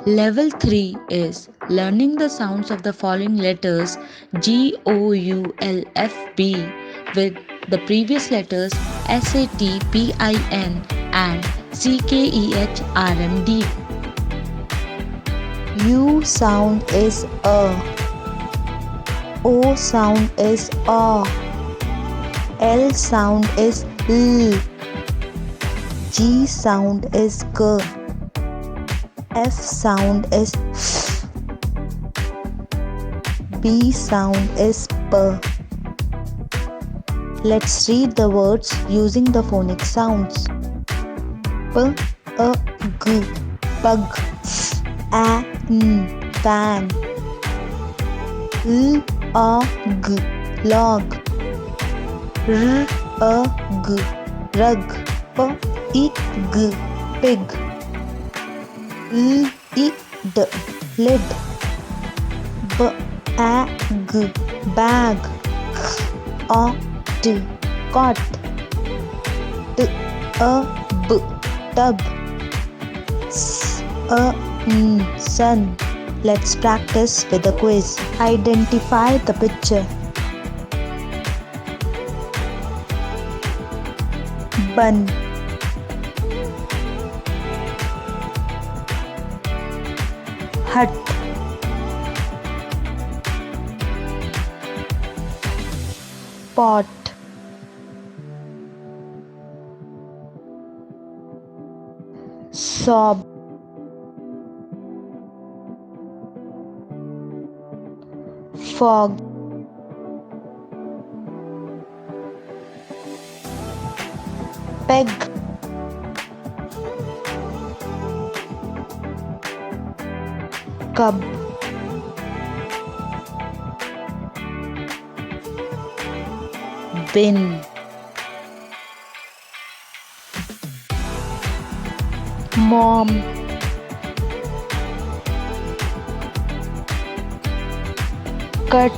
Level 3 is learning the sounds of the following letters G.O.U.L.F.B with the previous letters SATPIN and CKEHRMD. U sound is A. O sound is A. L sound is L. G sound is G. F sound is F. B sound is P. Let's read the words using the phonic sounds. P, A, G, pug. A, N, fan. L, A, G, log. R, A, G, rug. P, I, G, pig. L, I, D, lid. B, A, G, bag. A, T, cot. T, A, B, tub. S, A, N, sun. Let's practice with a quiz. Identify the picture. Bun. Hut. Pot. Sob. Fog. Peg. Cub. Bin. Mom. Cut.